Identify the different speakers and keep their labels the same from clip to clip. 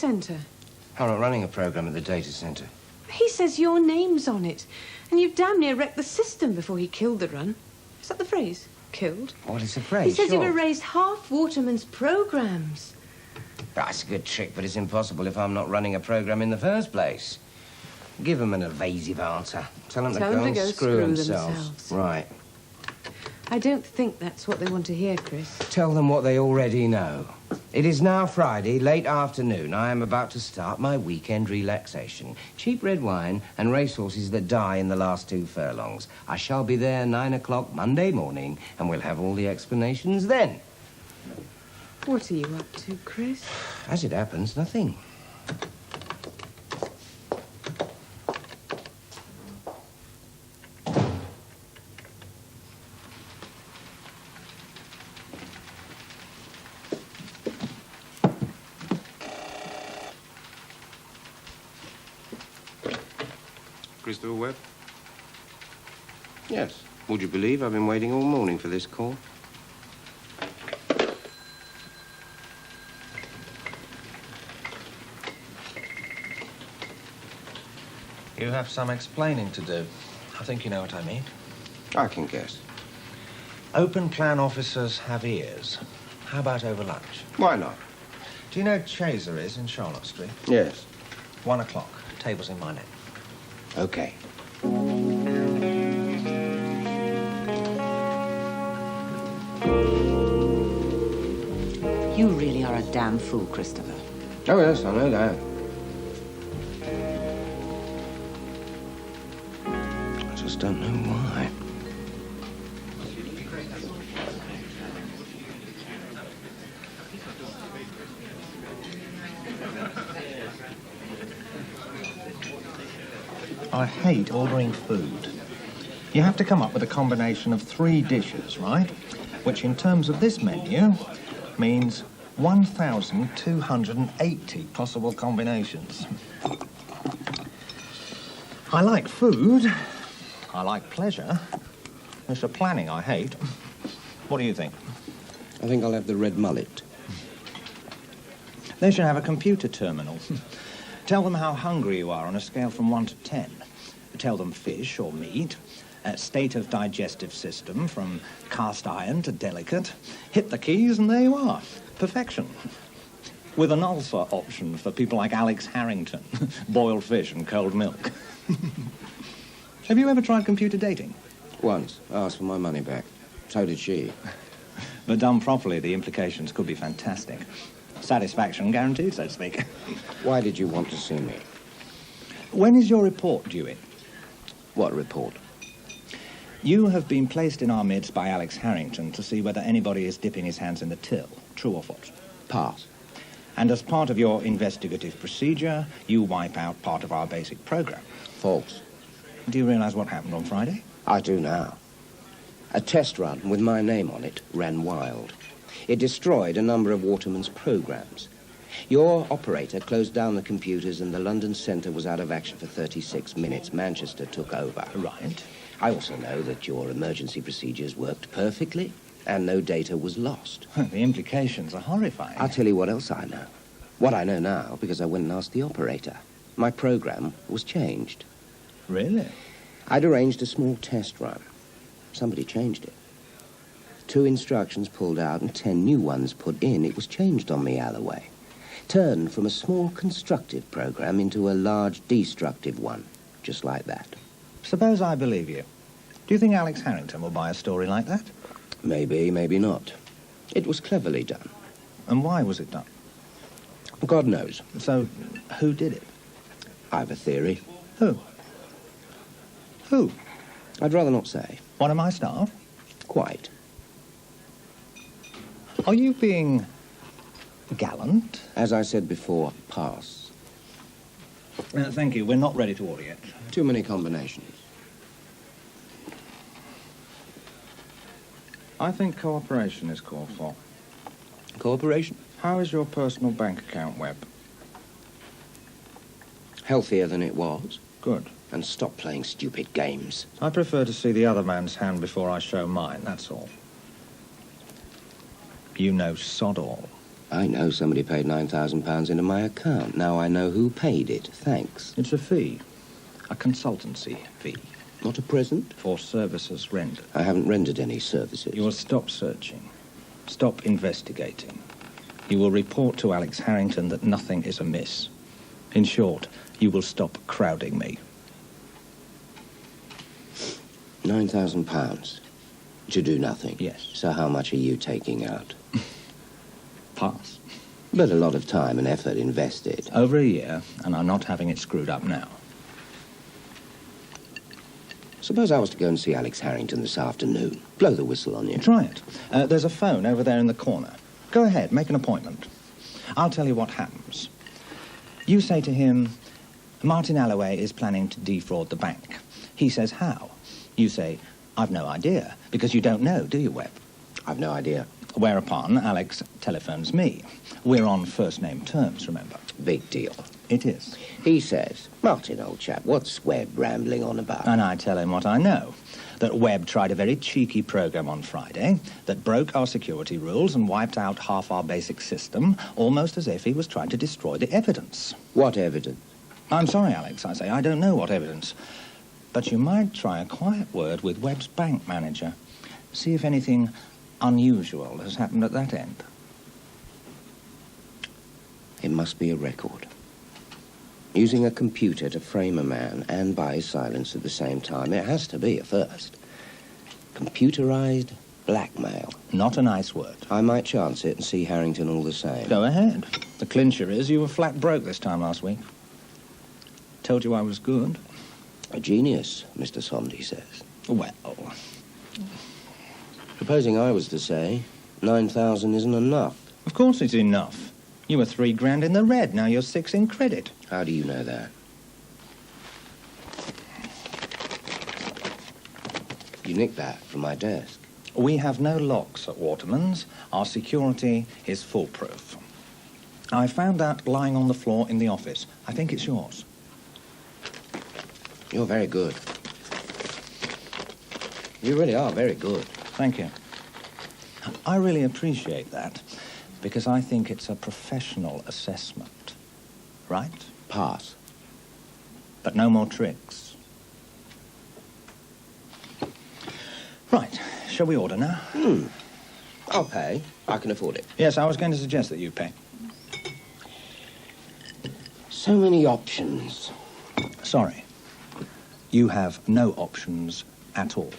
Speaker 1: centre.
Speaker 2: I'm not running a program at the data centre.
Speaker 1: He says your name's on it. And you damn near wrecked the system before he killed the run. Is that the phrase? Killed?
Speaker 2: What is the phrase?
Speaker 1: He says
Speaker 2: sure.
Speaker 1: you've erased half Waterman's programmes.
Speaker 2: That's a good trick, but it's impossible if I'm not running a program in the first place. Give them an evasive answer. Tell them to go and screw themselves. Right.
Speaker 1: I don't think that's what they want to hear, Chris.
Speaker 2: Tell them what they already know. It is now Friday, late afternoon. I am about to start my weekend relaxation. Cheap red wine and racehorses that die in the last 2 furlongs. I shall be there 9 o'clock Monday morning, and we'll have all the explanations then.
Speaker 1: What are you up to, Chris?
Speaker 2: As it happens, nothing.
Speaker 3: Christopher Webb?
Speaker 2: Yes. Would you believe I've been waiting all morning for this call?
Speaker 4: You have some explaining to do. I think you know what I mean.
Speaker 2: I can guess.
Speaker 4: Open plan officers have ears. How about over lunch?
Speaker 2: Why not?
Speaker 4: Do you know Chaser is in Charlotte Street?
Speaker 2: Yes.
Speaker 4: 1 o'clock. Table's in my name.
Speaker 2: Okay.
Speaker 5: You really are a damn fool, Christopher.
Speaker 2: Oh, yes, I know that. I just don't know why.
Speaker 4: I hate ordering food. You have to come up with a combination of 3 dishes, right? Which in terms of this menu means 1,280 possible combinations. I like food. I like pleasure. It's the planning I hate. What do you think?
Speaker 2: I think I'll have the red mullet.
Speaker 4: They should have a computer terminal. Tell them how hungry you are on a scale from 1 to 10. Tell them fish or meat, state of digestive system from cast iron to delicate. Hit the keys and there you are. Perfection. With an ulcer option for people like Alex Harrington. Boiled fish and cold milk. Have you ever tried computer dating?
Speaker 2: Once. I asked for my money back. So did she.
Speaker 4: But done properly, the implications could be fantastic. Satisfaction guaranteed, so to speak.
Speaker 2: Why did you want to see me?
Speaker 4: When is your report due in?
Speaker 2: What report?
Speaker 4: You have been placed in our midst by Alex Harrington to see whether anybody is dipping his hands in the till. True or false?
Speaker 2: Pass.
Speaker 4: And as part of your investigative procedure, you wipe out part of our basic program.
Speaker 2: False.
Speaker 4: Do you realize what happened on Friday?
Speaker 2: I do now. A test run with my name on it ran wild. It destroyed a number of Waterman's programs. Your operator closed down the computers and the London centre was out of action for 36 minutes. Manchester took over.
Speaker 4: Right.
Speaker 2: I also know that your emergency procedures worked perfectly and no data was lost.
Speaker 4: The implications are horrifying.
Speaker 2: I'll tell you what else I know. What I know now because I went and asked the operator. My program was changed.
Speaker 4: Really?
Speaker 2: I'd arranged a small test run. Somebody changed it. 2 instructions pulled out and 10 new ones put in. It was changed on me, Alloway. Turned from a small constructive program into a large destructive one. Just like that.
Speaker 4: Suppose I believe you. Do you think Alex Harrington will buy a story like that?
Speaker 2: Maybe, maybe not. It was cleverly done.
Speaker 4: And why was it done?
Speaker 2: God knows.
Speaker 4: So, who did it?
Speaker 2: I've a theory.
Speaker 4: Who? Who?
Speaker 2: I'd rather not say.
Speaker 4: One of my staff?
Speaker 2: Quite.
Speaker 4: Are you being gallant?
Speaker 2: As I said before, pass.
Speaker 4: Thank you. We're not ready to order yet.
Speaker 2: Too many combinations.
Speaker 4: I think cooperation is called for.
Speaker 2: Cooperation?
Speaker 4: How is your personal bank account, Webb?
Speaker 2: Healthier than it was.
Speaker 4: Good.
Speaker 2: And stop playing stupid games.
Speaker 4: I prefer to see the other man's hand before I show mine, that's all. You know sod all.
Speaker 2: I know somebody paid £9,000 into my account. Now I know who paid it. Thanks.
Speaker 4: It's a fee. A consultancy fee.
Speaker 2: Not a present?
Speaker 4: For services rendered.
Speaker 2: I haven't rendered any services.
Speaker 4: You will stop searching. Stop investigating. You will report to Alex Harrington that nothing is amiss. In short, you will stop crowding me.
Speaker 2: £9,000 to do nothing?
Speaker 4: Yes.
Speaker 2: So how much are you taking out?
Speaker 4: Pass.
Speaker 2: But a lot of time and effort invested.
Speaker 4: Over a year, and I'm not having it screwed up now.
Speaker 2: Suppose I was to go and see Alex Harrington this afternoon. Blow the whistle on you.
Speaker 4: Try it. There's a phone over there in the corner. Go ahead, make an appointment. I'll tell you what happens. You say to him, Martin Alloway is planning to defraud the bank. He says, how? You say, I've no idea, because you don't know, do you, Webb?
Speaker 2: I've no idea.
Speaker 4: Whereupon Alex telephones me. We're on first-name terms, remember?
Speaker 2: Big deal.
Speaker 4: It is.
Speaker 2: He says, Martin, old chap, what's Webb rambling on about?
Speaker 4: And I tell him what I know. That Webb tried a very cheeky program on Friday that broke our security rules and wiped out half our basic system, almost as if he was trying to destroy the evidence.
Speaker 2: What evidence?
Speaker 4: I'm sorry, Alex, I say. I don't know what evidence. But you might try a quiet word with Webb's bank manager. See if anything unusual has happened at that end.
Speaker 2: It must be a record. Using a computer to frame a man and buy his silence at the same time. It has to be a first. Computerized blackmail.
Speaker 4: Not a nice word.
Speaker 2: I might chance it and see Harrington all the same.
Speaker 4: Go ahead. The clincher is you were flat broke this time last week. Told you I was good.
Speaker 2: A genius, Mr. Sondy says.
Speaker 4: Well,
Speaker 2: Supposing I was to say 9,000 isn't enough.
Speaker 4: of course it's enough. You were £3 in the red, now you're 6 in credit.
Speaker 2: How do you know that? You nicked that from my desk.
Speaker 4: We have no locks at Waterman's. Our security is foolproof. I found that lying on the floor in the office. I think it's yours.
Speaker 2: You're very good. You really are very good.
Speaker 4: Thank you. I really appreciate that, because I think it's a professional assessment. Right?
Speaker 2: Pass.
Speaker 4: But no more tricks. Right. Shall we order now?
Speaker 2: I'll pay. I can afford it.
Speaker 4: Yes, I was going to suggest that you pay.
Speaker 2: So many options.
Speaker 4: Sorry. You have no options at all.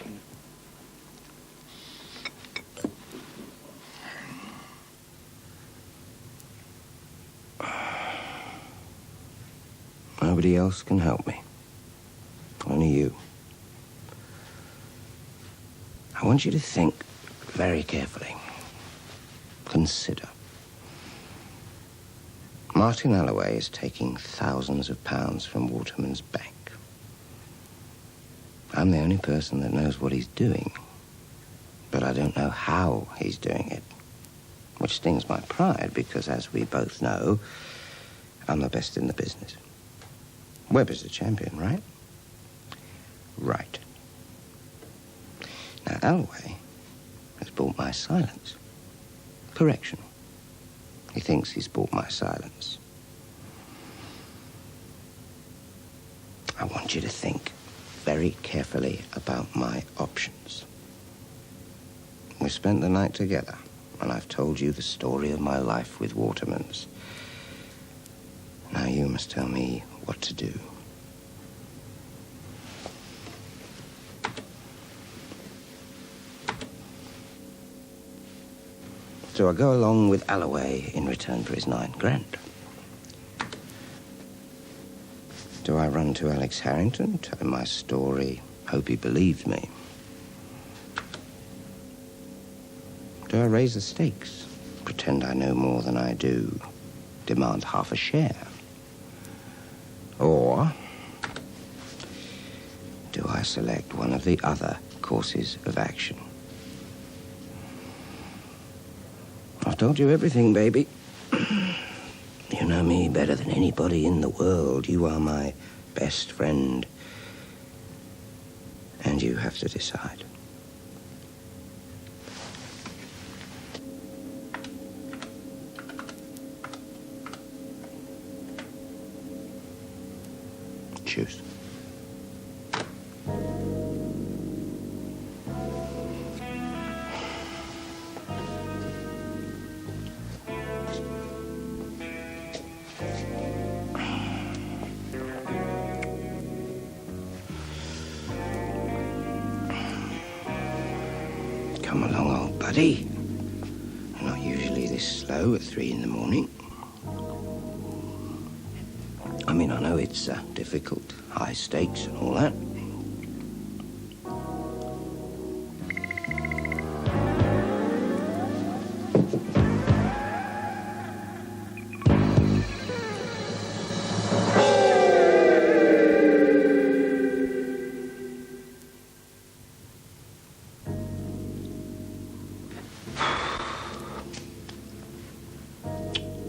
Speaker 2: Nobody else can help me. Only you. I want you to think very carefully. Consider. Martin Alloway is taking thousands of pounds from Waterman's bank. I'm the only person that knows what he's doing. But I don't know how he's doing it. Which stings my pride because, as we both know, I'm the best in the business. Webb is the champion, right? Right. Now, Alloway has bought my silence. Correction. He thinks he's bought my silence. I want you to think very carefully about my options. We spent the night together, and I've told you the story of my life with Waterman's. Now you must tell me what to do. Do I go along with Alloway in return for his £9,000? Do I run to Alex Harrington, tell him my story, hope he believes me? Do I raise the stakes, pretend I know more than I do, demand half a share? Or do I select one of the other courses of action? I've told you everything, baby. You know me better than anybody in the world. You are my best friend. And you have to decide. Come along, old buddy. I'm not usually this slow at 3 in the morning. I mean, I know it's difficult, high stakes and all that.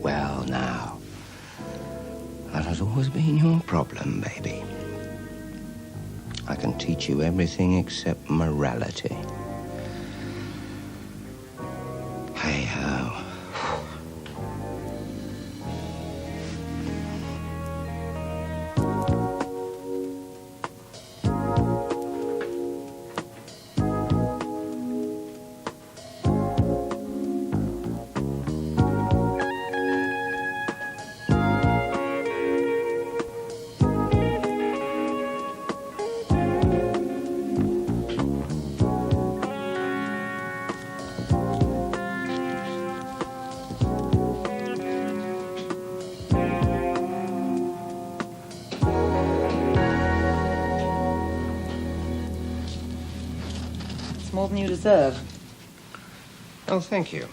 Speaker 2: Well, now, that has always been your problem, baby. I can teach you everything except morality. Hey-ho.
Speaker 5: It's more than you deserve.
Speaker 2: Oh, thank you.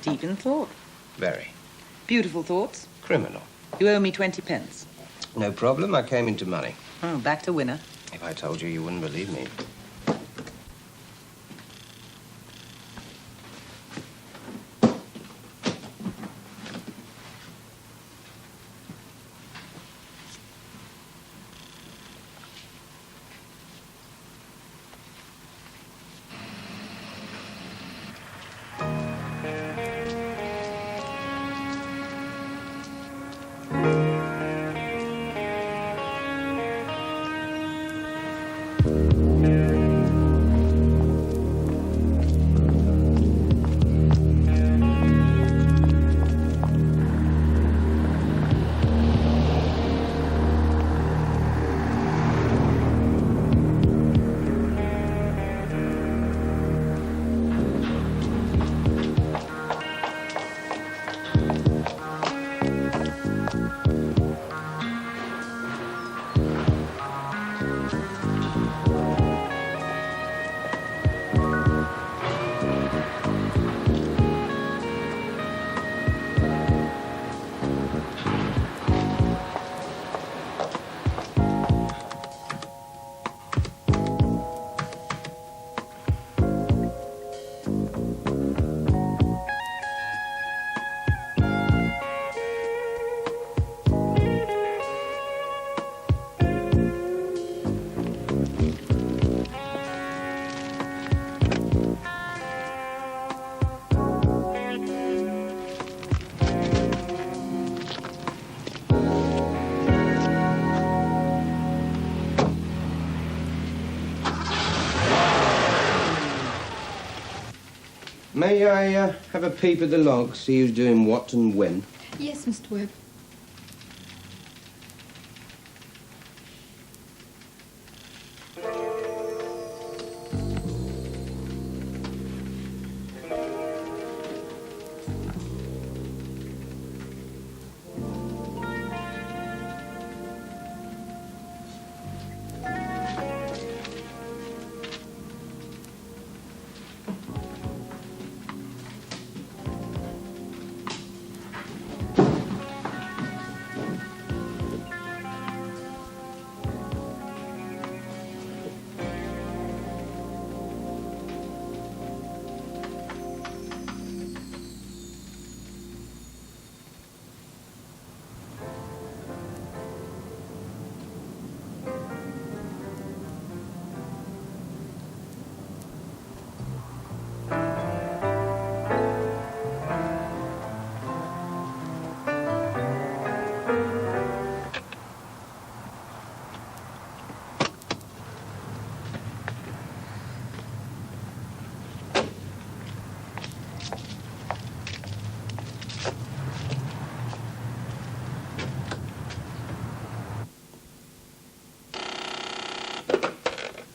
Speaker 5: Deep in thought.
Speaker 2: Very.
Speaker 5: Beautiful thoughts.
Speaker 2: Criminal.
Speaker 5: You owe me 20 pence.
Speaker 2: No problem, I came into money.
Speaker 5: Oh, back to winner.
Speaker 2: If I told you, you wouldn't believe me. May I have a peep at the log, see who's doing what and when?
Speaker 6: Yes, Mr. Webb.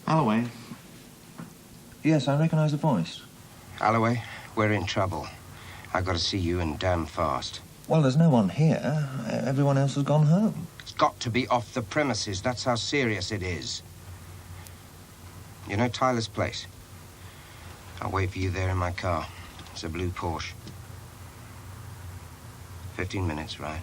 Speaker 7: Holloway,
Speaker 6: Yes, I recognise the voice.
Speaker 2: Alloway, we're in trouble. I've got to see you and damn fast.
Speaker 6: Well, there's no one here. Everyone else has gone home.
Speaker 2: It's got to be off the premises. That's how serious it is. You know Tyler's place? I'll wait for you there in my car. It's a blue Porsche. 15 minutes, right?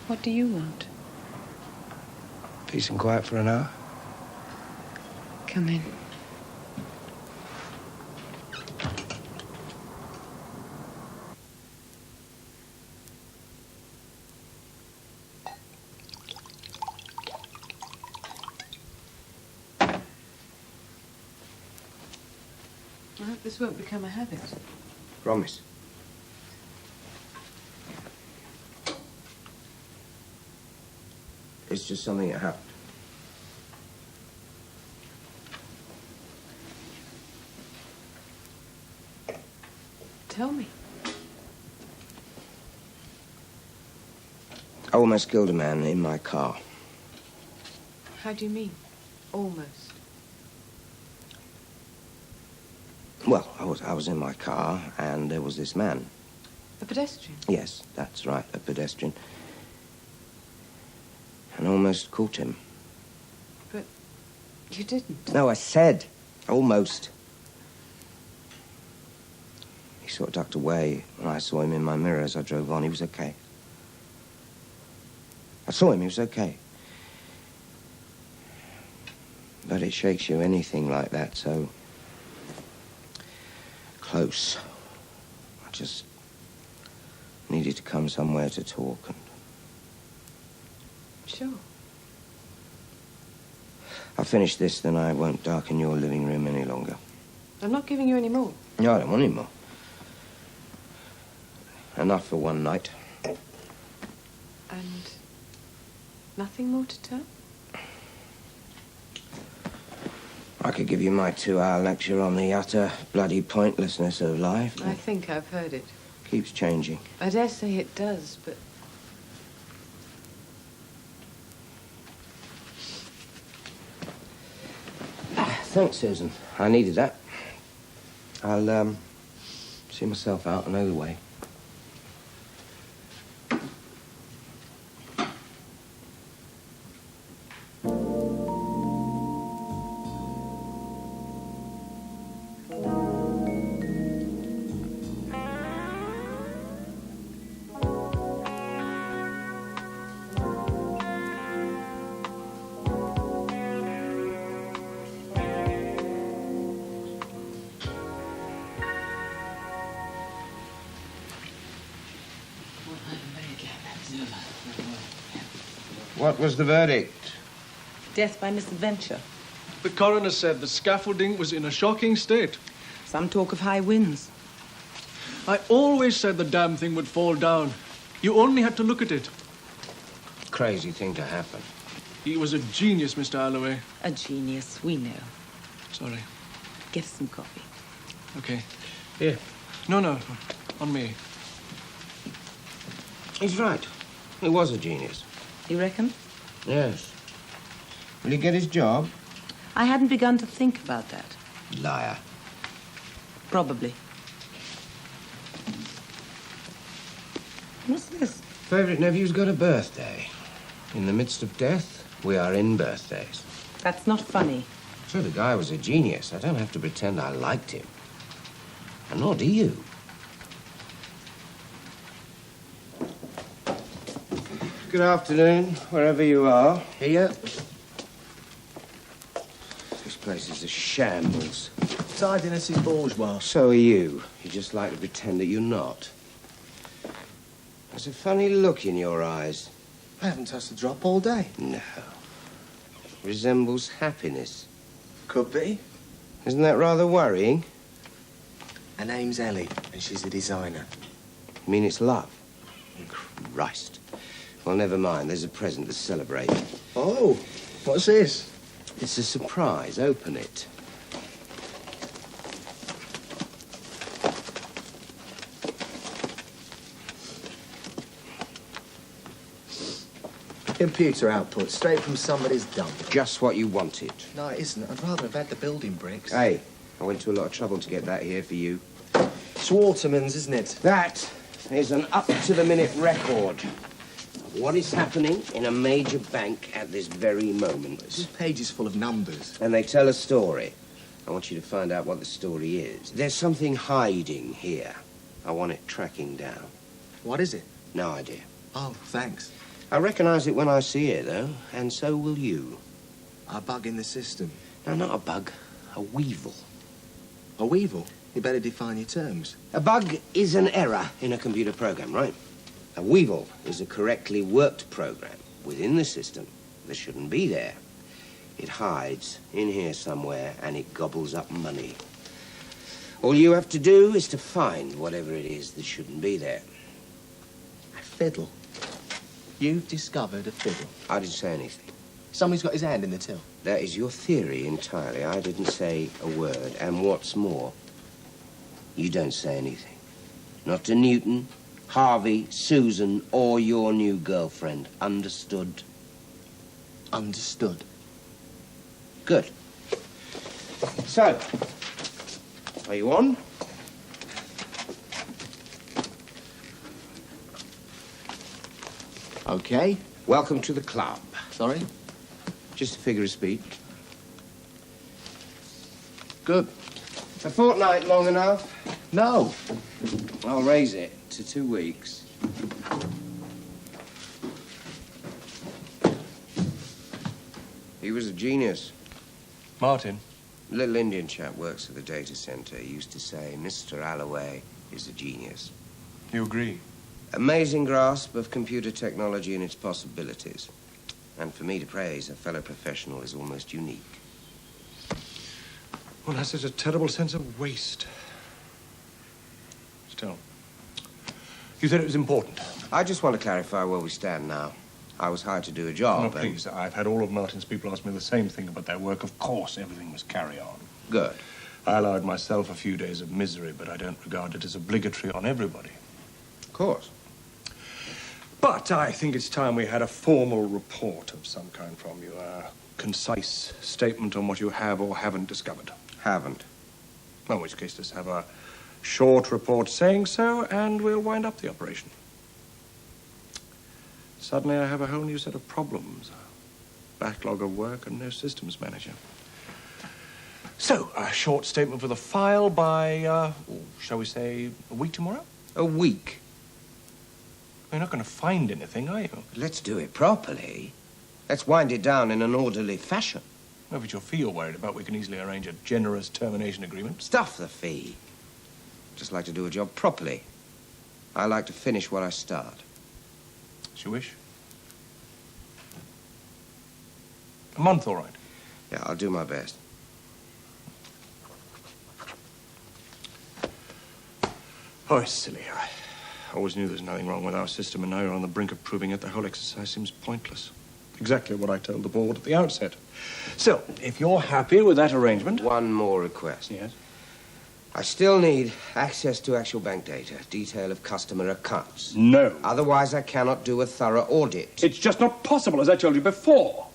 Speaker 1: What do you want?
Speaker 2: Peace and quiet for an hour.
Speaker 1: Come in. I hope this won't become a habit.
Speaker 2: Promise. It's just something that happened.
Speaker 1: Tell me.
Speaker 2: I almost killed a man in my car.
Speaker 1: How do you mean? Almost.
Speaker 2: Well, I was in my car, and there was this man.
Speaker 1: A pedestrian?
Speaker 2: Yes, that's right, a pedestrian. And almost caught him.
Speaker 1: But you didn't.
Speaker 2: No, I said almost. He sort of ducked away when I saw him in my mirror as I drove on. He was okay. I saw him, he was okay. But it shakes you, anything like that, so close. I just needed to come somewhere to talk and...
Speaker 1: Sure.
Speaker 2: I'll finish this, then I won't darken your living room any longer.
Speaker 1: I'm not giving you any more.
Speaker 2: No, I don't want any more. Enough for one night.
Speaker 1: And nothing more to tell?
Speaker 2: I could give you my 2-hour lecture on the utter bloody pointlessness of life.
Speaker 1: I think I've heard it.
Speaker 2: Keeps changing.
Speaker 1: I dare say it does, but...
Speaker 2: Thanks, Susan. I needed that. I'll, see myself out and know the way. What was the verdict?
Speaker 5: Death by misadventure.
Speaker 7: The coroner said the scaffolding was in a shocking state.
Speaker 5: Some talk of high winds.
Speaker 7: I always said the damn thing would fall down. You only had to look at it.
Speaker 2: Crazy thing to happen.
Speaker 7: He was a genius, Mr. Alloway.
Speaker 5: A genius, we know.
Speaker 7: Sorry.
Speaker 5: Get some coffee.
Speaker 7: Okay. Here. No, on me.
Speaker 2: He's right. He was a genius.
Speaker 5: You reckon?
Speaker 2: Yes. Will he get his job?
Speaker 5: I hadn't begun to think about that.
Speaker 2: Liar.
Speaker 5: Probably. What's this?
Speaker 2: Favourite nephew's got a birthday. In the midst of death, we are in birthdays.
Speaker 5: That's not funny.
Speaker 2: So the guy was a genius. I don't have to pretend I liked him. And nor do you. Good afternoon, wherever you are.
Speaker 6: Here?
Speaker 2: This place is a shambles.
Speaker 6: Tidiness is bourgeois.
Speaker 2: So are you. You just like to pretend that you're not. There's a funny look in your eyes.
Speaker 6: I haven't touched a drop all day.
Speaker 2: No. Resembles happiness.
Speaker 6: Could be.
Speaker 2: Isn't that rather worrying?
Speaker 6: Her name's Ellie, and she's a designer.
Speaker 2: You mean it's love? Christ. Well, never mind. There's a present to celebrate.
Speaker 6: Oh, what's this?
Speaker 2: It's a surprise. Open it.
Speaker 6: Computer output, straight from somebody's dump.
Speaker 2: Just what you wanted.
Speaker 6: No, it isn't. I'd rather have had the building bricks.
Speaker 2: Hey, I went to a lot of trouble to get that here for you.
Speaker 6: It's Waterman's, isn't it?
Speaker 2: That is an up-to-the-minute record of what is happening in a major bank at this very moment.
Speaker 6: This page is full of numbers.
Speaker 2: And they tell a story. I want you to find out what the story is. There's something hiding here. I want it tracking down.
Speaker 6: What is it?
Speaker 2: No idea.
Speaker 6: Oh, thanks.
Speaker 2: I recognize it when I see it, though, and so will you.
Speaker 6: A bug in the system.
Speaker 2: No, not a bug. A weevil.
Speaker 6: A weevil? You better define your terms.
Speaker 2: A bug is an error in a computer program, right? A weevil is a correctly worked program within the system that shouldn't be there. It hides in here somewhere and it gobbles up money. All you have to do is to find whatever it is that shouldn't be there.
Speaker 6: A fiddle. You've discovered a fiddle.
Speaker 2: I didn't say anything.
Speaker 6: Somebody's got his hand in the till.
Speaker 2: That is your theory entirely. I didn't say a word. And what's more, you don't say anything. Not to Newton, Harvey, Susan, or your new girlfriend. Understood?
Speaker 6: Understood.
Speaker 2: Good. So, are you on?
Speaker 6: Okay.
Speaker 2: Welcome to the club.
Speaker 6: Sorry?
Speaker 2: Just a figure of speech.
Speaker 6: Good.
Speaker 2: A fortnight long enough? No. I'll raise it to 2 weeks. He was a genius.
Speaker 7: Martin?
Speaker 2: Little Indian chap works at the data center. He used to say, Mr. Alloway is a genius.
Speaker 7: You agree?
Speaker 2: Amazing grasp of computer technology and its possibilities. And for me to praise a fellow professional is almost unique.
Speaker 7: One has such a terrible sense of waste. Still, you said it was important.
Speaker 2: I just want to clarify where we stand now. I was hired to do a job.
Speaker 7: No, please. I've had all of Martin's people ask me the same thing about their work. Of course, everything must carry on.
Speaker 2: Good.
Speaker 7: I allowed myself a few days of misery, but I don't regard it as obligatory on everybody.
Speaker 2: Of course.
Speaker 7: But I think it's time we had a formal report of some kind from you. A concise statement on what you have or haven't discovered.
Speaker 2: Haven't.
Speaker 7: In which case, let's have a short report saying so, and we'll wind up the operation. Suddenly, I have a whole new set of problems. A backlog of work and no systems manager. So, a short statement for the file by, shall we say, a week tomorrow?
Speaker 2: A week?
Speaker 7: You're not going to find anything, are you?
Speaker 2: Let's do it properly. Let's wind it down in an orderly fashion.
Speaker 7: Well, if you feel worried about, we can easily arrange a generous termination agreement.
Speaker 2: Stuff the fee. Just like to do a job properly. I like to finish what I start.
Speaker 7: As you wish. A month, all right?
Speaker 2: Yeah, I'll do my best.
Speaker 7: Oh, it's silly. I always knew there's nothing wrong with our system, and now you're on the brink of proving it. The whole exercise seems pointless. Exactly what I told the board at the outset. So, if you're happy with that arrangement...
Speaker 2: One more request.
Speaker 7: Yes?
Speaker 2: I still need access to actual bank data, detail of customer accounts.
Speaker 7: No.
Speaker 2: Otherwise, I cannot do a thorough audit.
Speaker 7: It's just not possible, as I told you before.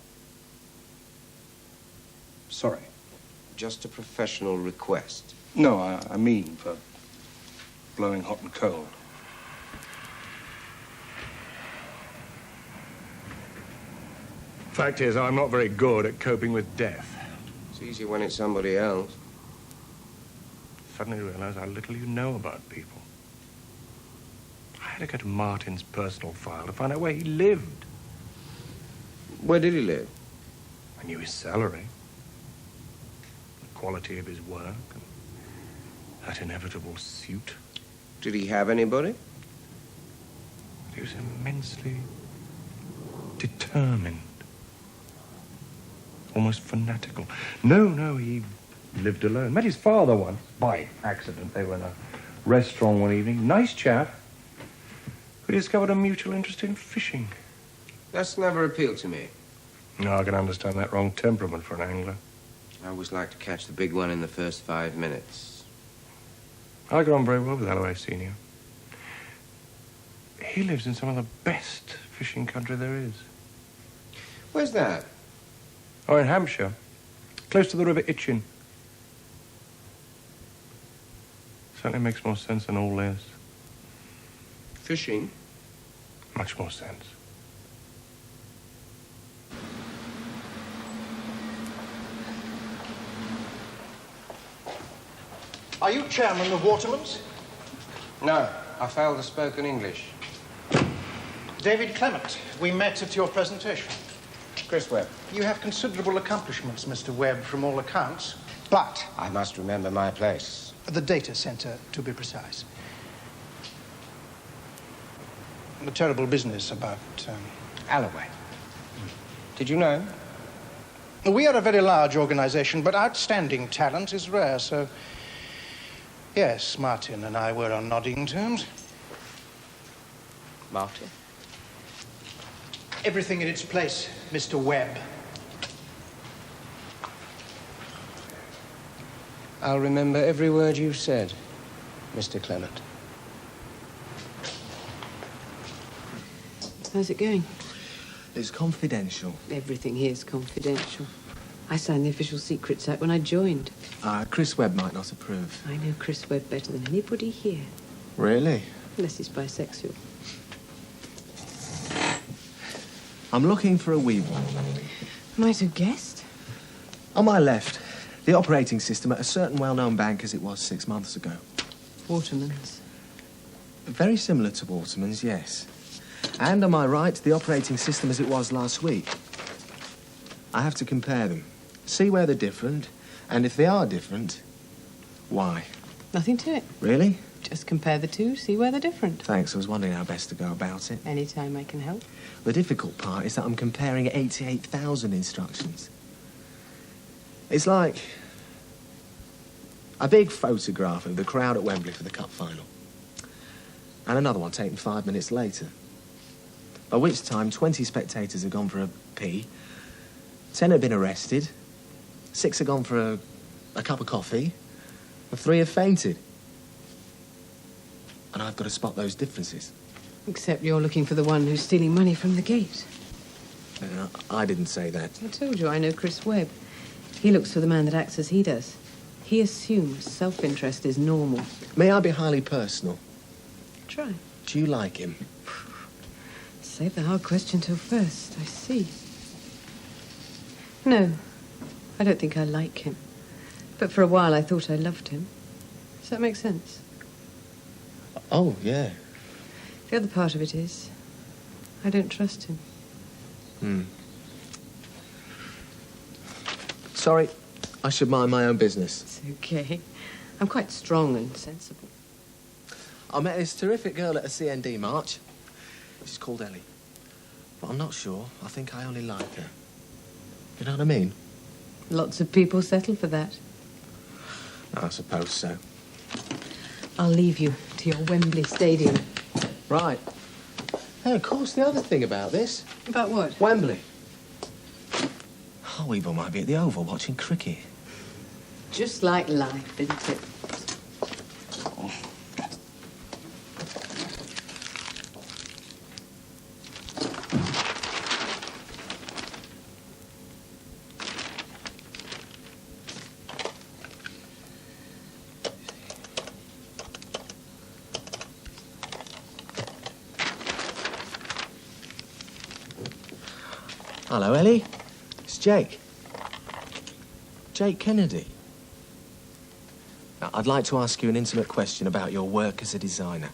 Speaker 7: Sorry.
Speaker 2: Just a professional request.
Speaker 7: No, I mean for blowing hot and cold. Fact is, I'm not very good at coping with death.
Speaker 2: It's easier when it's somebody else.
Speaker 7: Suddenly realize how little you know about people. I had to go to Martin's personal file to find out where he lived.
Speaker 2: Where did he live?
Speaker 7: I knew his salary, the quality of his work, and that inevitable suit.
Speaker 2: Did he have anybody?
Speaker 7: He was immensely determined. Almost fanatical. No, he lived alone. Met his father once, by accident. They were in a restaurant one evening. Nice chap. We discovered a mutual interest in fishing.
Speaker 2: That's never appealed to me.
Speaker 7: No, I can understand that wrong temperament for an angler.
Speaker 2: I always like to catch the big one in the first 5 minutes.
Speaker 7: I got on very well with Alloway Senior. He lives in some of the best fishing country there is.
Speaker 2: Where's that?
Speaker 7: Oh, in Hampshire. Close to the River Itchen. Certainly makes more sense than all this.
Speaker 2: Fishing?
Speaker 7: Much more sense.
Speaker 8: Are you chairman of Waterman's?
Speaker 2: No, I failed to spoken English.
Speaker 8: David Clement, we met at your presentation.
Speaker 2: Chris Webb.
Speaker 8: You have considerable accomplishments, Mr. Webb, from all accounts, but...
Speaker 2: I must remember my place.
Speaker 8: The data center, to be precise. The terrible business about...
Speaker 2: Alloway. Did you know?
Speaker 8: We are a very large organization, but outstanding talent is rare, so... Yes, Martin and I were on nodding terms.
Speaker 2: Martin?
Speaker 8: Everything in its place, Mr. Webb.
Speaker 2: I'll remember every word you've said, Mr. Clement.
Speaker 1: How's it going?
Speaker 6: It's confidential.
Speaker 1: Everything here's confidential. I signed the Official Secrets Act when I joined.
Speaker 6: Chris Webb might not approve.
Speaker 1: I know Chris Webb better than anybody here.
Speaker 6: Really?
Speaker 1: Unless he's bisexual.
Speaker 6: I'm looking for a wee one.
Speaker 1: Might have guessed.
Speaker 6: On my left, the operating system at a certain well-known bank as it was 6 months ago.
Speaker 1: Waterman's.
Speaker 6: Very similar to Waterman's, yes. And, am I right, the operating system as it was last week. I have to compare them, see where they're different, and if they are different, why?
Speaker 1: Nothing to it.
Speaker 6: Really?
Speaker 1: Just compare the two, see where they're different.
Speaker 6: Thanks, I was wondering how best to go about it.
Speaker 1: Anytime I can help.
Speaker 6: The difficult part is that I'm comparing 88,000 instructions. It's like a big photograph of the crowd at Wembley for the cup final. And another one taken 5 minutes later. By which time 20 spectators have gone for a pee, 10 have been arrested, 6 have gone for a cup of coffee, and 3 have fainted. And I've got to spot those differences.
Speaker 1: Except you're looking for the one who's stealing money from the gate.
Speaker 6: I didn't say that.
Speaker 1: I told you I know Chris Webb. He looks for the man that acts as he does. He assumes self-interest is normal.
Speaker 6: May I be highly personal?
Speaker 1: Try.
Speaker 6: Do you like him?
Speaker 1: Save the hard question till first. I see. No, I don't think I like him. But for a while I thought I loved him. Does that make sense?
Speaker 6: Oh, yeah.
Speaker 1: The other part of it is, I don't trust him.
Speaker 6: Sorry, I should mind my own business.
Speaker 1: It's okay. I'm quite strong and sensible.
Speaker 6: I met this terrific girl at a CND march. She's called Ellie. But I'm not sure. I think I only like her. You know what I mean?
Speaker 1: Lots of people settle for that.
Speaker 6: I suppose so.
Speaker 1: I'll leave you to your Wembley Stadium.
Speaker 6: Right. Hey, of course, the other thing about this.
Speaker 1: About what?
Speaker 6: Wembley. Hywel might be at the Oval watching cricket.
Speaker 1: Just like life, isn't it?
Speaker 6: Hello, Ellie. It's Jake. Jake Kennedy. Now, I'd like to ask you an intimate question about your work as a designer.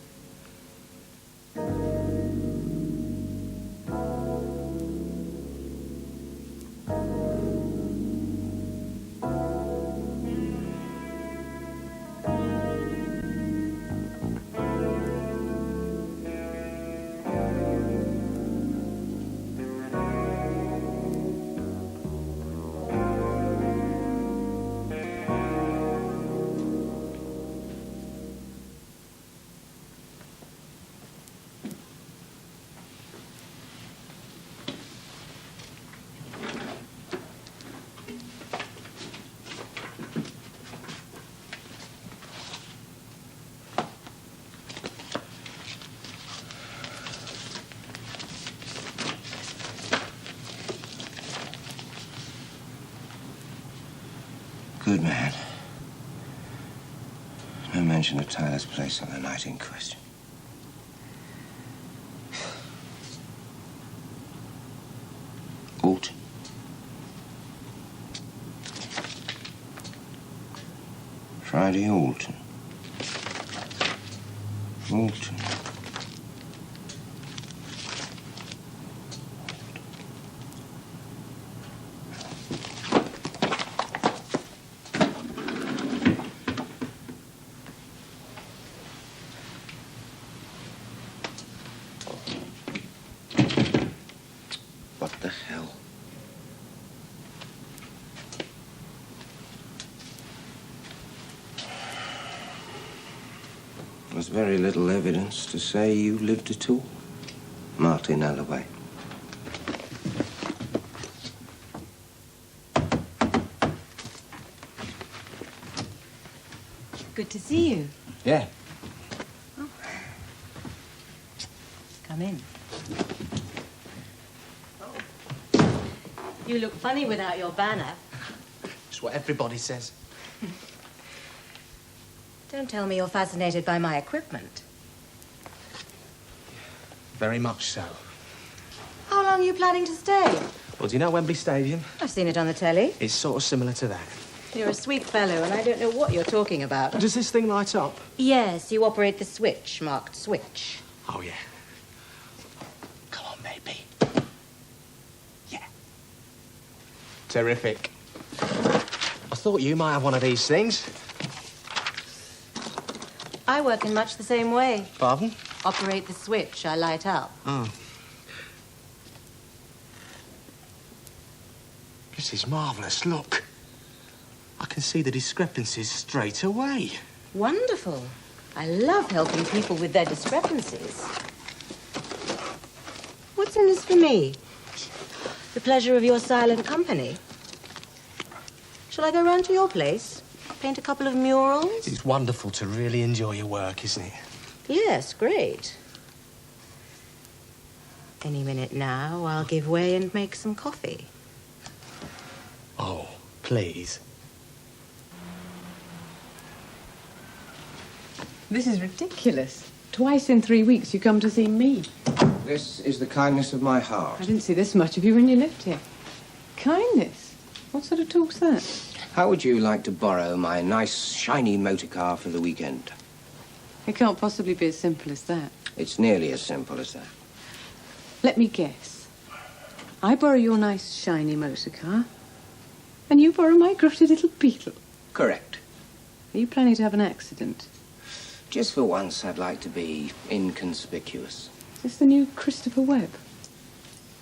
Speaker 2: Good man. No mention of Tyler's place on the night in question. Alton. Friday Alton. Alton. What the hell? There's very little evidence to say you lived at all, Martin Alloway.
Speaker 9: Good to see you.
Speaker 6: Yeah.
Speaker 9: Oh. Come in. You look funny without your banner.
Speaker 6: It's what everybody says.
Speaker 9: Don't tell me you're fascinated by my equipment.
Speaker 6: Very much so.
Speaker 9: How long are you planning to stay?
Speaker 6: Well, do you know Wembley Stadium?
Speaker 9: I've seen it on the telly.
Speaker 6: It's sort of similar to that.
Speaker 9: You're a sweet fellow, and I don't know what you're talking about.
Speaker 6: Does this thing light up?
Speaker 9: Yes, you operate the switch, marked switch.
Speaker 6: Oh, yeah. Come on, baby. Yeah. Terrific. I thought you might have one of these things.
Speaker 9: I work in much the same way.
Speaker 6: Pardon?
Speaker 9: Operate the switch, I light up.
Speaker 6: Oh. This is marvellous. Look. I can see the discrepancies straight away.
Speaker 9: Wonderful. I love helping people with their discrepancies. What's in this for me? The pleasure of your silent company. Shall I go round to your place? Paint a couple of murals?
Speaker 6: It's wonderful to really enjoy your work, isn't it?
Speaker 9: Yes, great. Any minute now, I'll give way and make some coffee.
Speaker 6: Oh, please.
Speaker 1: This is ridiculous. Twice in 3 weeks you come to see me.
Speaker 2: This is the kindness of my heart.
Speaker 1: I didn't see this much of you when you lived here. Kindness? What sort of talk's that?
Speaker 2: How would you like to borrow my nice, shiny motor car for the weekend?
Speaker 1: It can't possibly be as simple as that.
Speaker 2: It's nearly as simple as that.
Speaker 1: Let me guess. I borrow your nice, shiny motor car, and you borrow my grotty little beetle.
Speaker 2: Correct.
Speaker 1: Are you planning to have an accident?
Speaker 2: Just for once, I'd like to be inconspicuous.
Speaker 1: Is this the new Christopher Webb?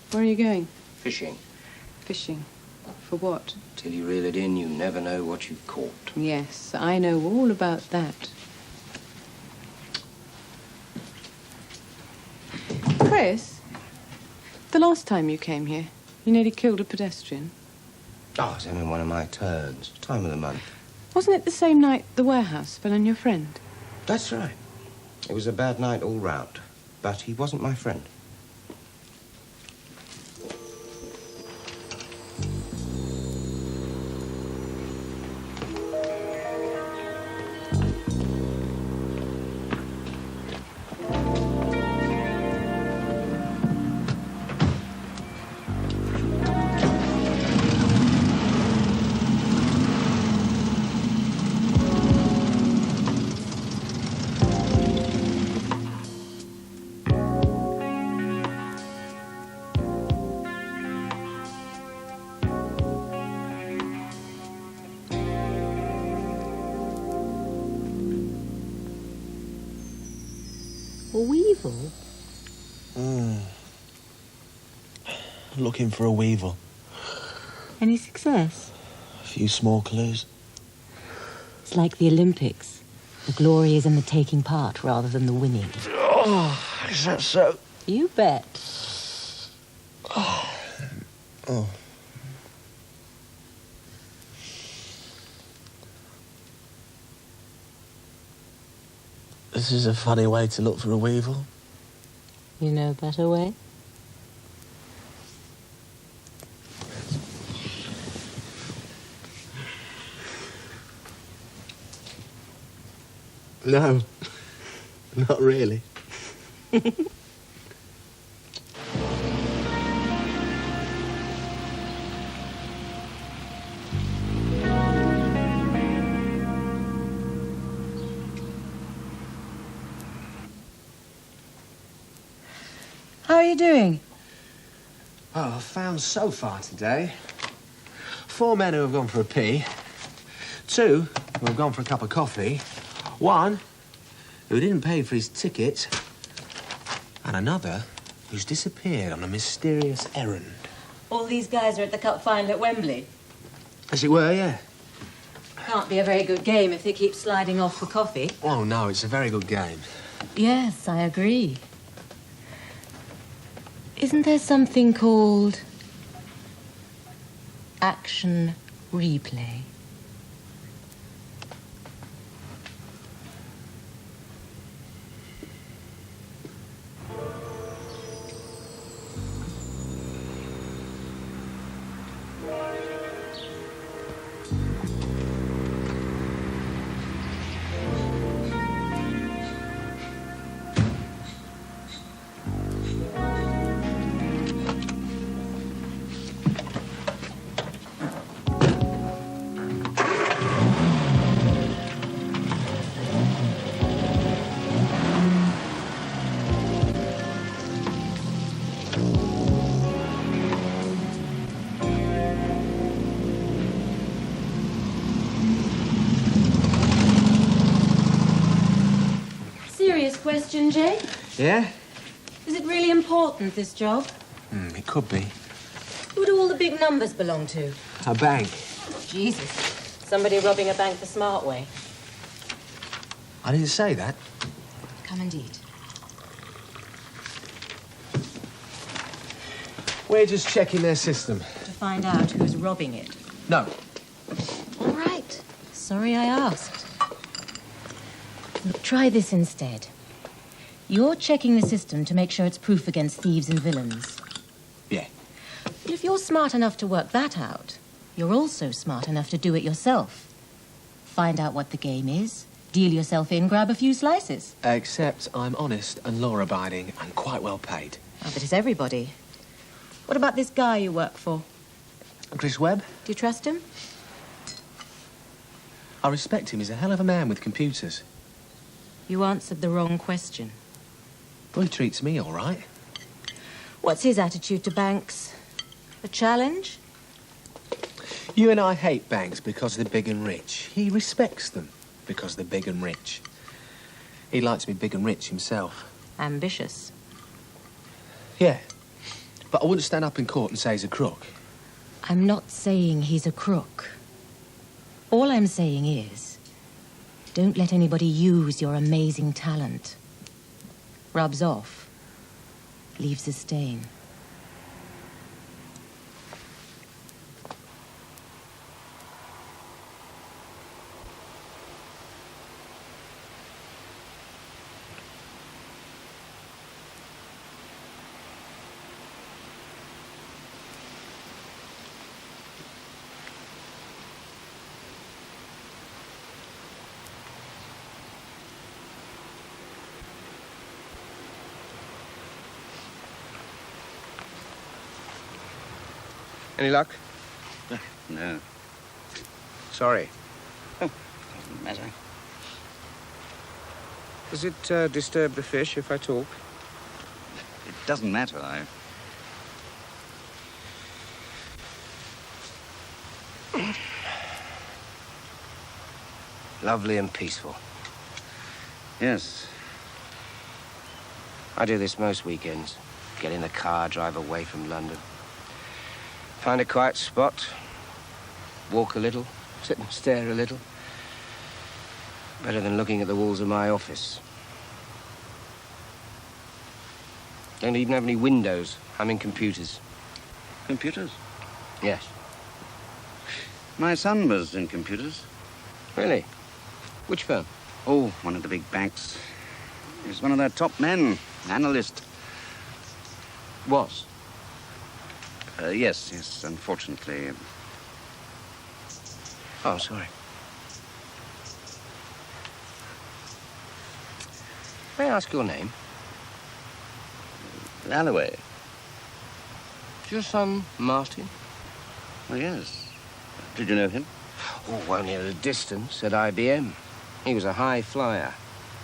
Speaker 1: Where are you going?
Speaker 2: Fishing.
Speaker 1: Fishing. For what?
Speaker 2: Till you reel it in, you never know what you've caught.
Speaker 1: Yes, I know all about that. Chris, the last time you came here, you nearly killed a pedestrian.
Speaker 2: Oh, it's only one of my turns. Time of the month.
Speaker 1: Wasn't it the same night the warehouse fell on your friend?
Speaker 2: That's right. It was a bad night all round. But he wasn't my friend.
Speaker 9: A weevil?
Speaker 6: Looking for a weevil.
Speaker 9: Any success?
Speaker 6: A few small clues.
Speaker 9: It's like the Olympics. The glory is in the taking part rather than the winning.
Speaker 6: Oh, is that so?
Speaker 9: You bet.
Speaker 6: Oh. This is a funny way to look for a weevil.
Speaker 9: You know a better way?
Speaker 6: No, not really.
Speaker 9: How are you doing?
Speaker 6: Oh, I've found so far today. 4 men who have gone for a pee. 2 who have gone for a cup of coffee. 1 who didn't pay for his ticket. And another who's disappeared on a mysterious errand.
Speaker 9: All these guys are at the cup final at Wembley.
Speaker 6: As it were, yeah.
Speaker 9: Can't be a very good game if they keep sliding off for coffee.
Speaker 6: Oh, no, it's a very good game.
Speaker 9: Yes, I agree. Isn't there something called action replay? question, Jay?
Speaker 6: Yeah?
Speaker 9: Is it really important, this job?
Speaker 6: It could be.
Speaker 9: Who do all the big numbers belong to?
Speaker 6: A bank.
Speaker 9: Jesus. Somebody robbing a bank the smart way.
Speaker 6: I didn't say that.
Speaker 9: Come and eat.
Speaker 6: We're just checking their system.
Speaker 9: To find out who's robbing it.
Speaker 6: No.
Speaker 9: All right. Sorry I asked. Look, try this instead. You're checking the system to make sure it's proof against thieves and villains.
Speaker 6: Yeah.
Speaker 9: But if you're smart enough to work that out, you're also smart enough to do it yourself. Find out what the game is, deal yourself in, grab a few slices.
Speaker 6: Except I'm honest and law-abiding and quite well paid.
Speaker 9: Oh, but it's everybody. What about this guy you work for?
Speaker 6: Chris Webb?
Speaker 9: Do you trust him?
Speaker 6: I respect him. He's a hell of a man with computers.
Speaker 9: You answered the wrong question.
Speaker 6: Well, he treats me all right.
Speaker 9: What's his attitude to banks? A challenge?
Speaker 6: You and I hate banks because they're big and rich. He respects them because they're big and rich. He'd like to be big and rich himself.
Speaker 9: Ambitious.
Speaker 6: Yeah. But I wouldn't stand up in court and say he's a crook.
Speaker 9: I'm not saying he's a crook. All I'm saying is, don't let anybody use your amazing talent. Rubs off, leaves a stain.
Speaker 2: Any luck?
Speaker 10: No.
Speaker 2: Sorry.
Speaker 10: Doesn't matter.
Speaker 2: Does it disturb the fish if I talk?
Speaker 10: It doesn't matter.
Speaker 2: Lovely and peaceful.
Speaker 10: Yes.
Speaker 2: I do this most weekends. Get in the car, drive away from London. Find a quiet spot, walk a little, sit and stare a little. Better than looking at the walls of my office. Don't even have any windows. I'm in computers.
Speaker 10: Computers?
Speaker 2: Yes.
Speaker 10: My son was in computers.
Speaker 2: Really? Which firm?
Speaker 10: Oh, one of the big banks. He was one of their top men, analyst.
Speaker 2: Was?
Speaker 10: Yes, unfortunately.
Speaker 2: Oh, sorry. May I ask your name?
Speaker 10: Alloway.
Speaker 2: Is your son Martin?
Speaker 10: Oh, yes. Did you know him?
Speaker 2: Oh, only at a distance, at IBM. He was a high flyer.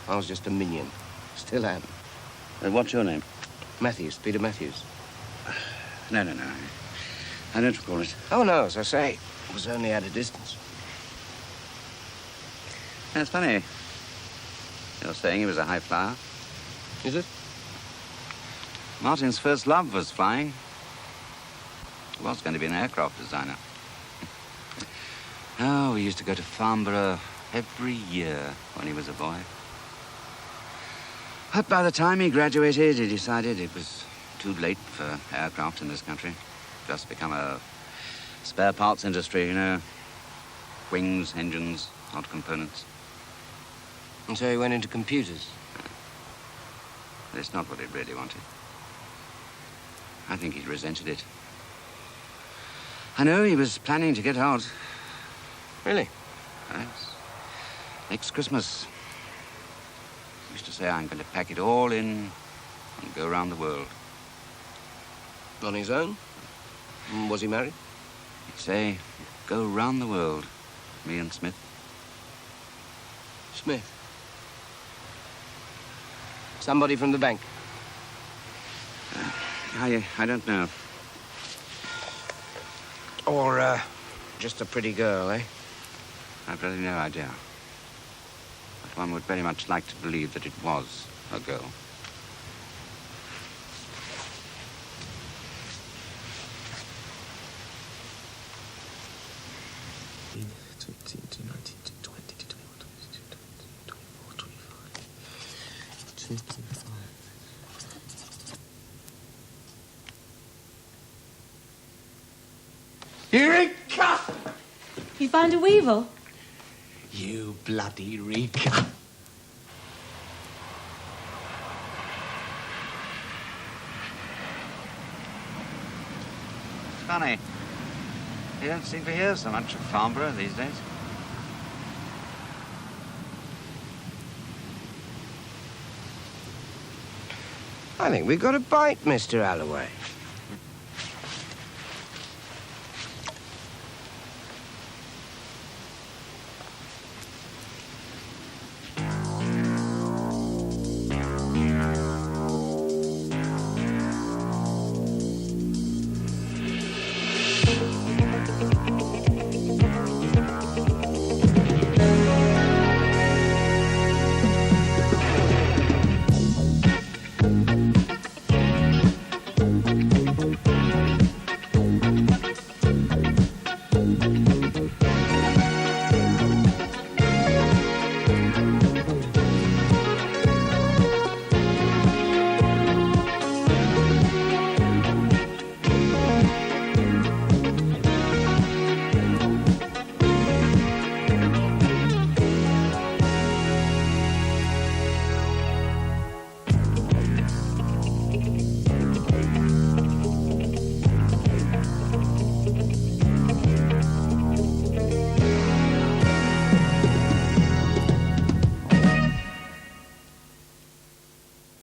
Speaker 2: I was just a minion. Still am.
Speaker 10: What's your name?
Speaker 2: Matthews, Peter Matthews.
Speaker 10: No. I don't recall it.
Speaker 2: Oh, no, as I say, it was only at a distance.
Speaker 10: That's funny. You're saying he was a high flyer?
Speaker 2: Is it?
Speaker 10: Martin's first love was flying. He was going to be an aircraft designer. Oh, we used to go to Farnborough every year when he was a boy. But by the time he graduated, he decided it was too late for aircraft in this country. Just become a spare parts industry, you know. Wings, engines, odd components.
Speaker 2: And so he went into computers?
Speaker 10: But it's not what he really wanted. I think he resented it. I know he was planning to get out.
Speaker 2: Really?
Speaker 10: Yes. Next Christmas. He used to say, I'm going to pack it all in and go around the world.
Speaker 2: On his own? Was he married?
Speaker 10: He'd say, go around the world, me and Smith.
Speaker 2: Smith? Somebody from the bank?
Speaker 10: I don't know.
Speaker 2: Or, just a pretty girl, eh?
Speaker 10: I've really no idea. But one would very much like to believe that it was a girl.
Speaker 6: Eureka!
Speaker 9: You found a weevil?
Speaker 6: You bloody Eureka!
Speaker 10: It's funny. You don't seem to hear so much of Farnborough these days.
Speaker 2: I think we've got a bite, Mr. Alloway.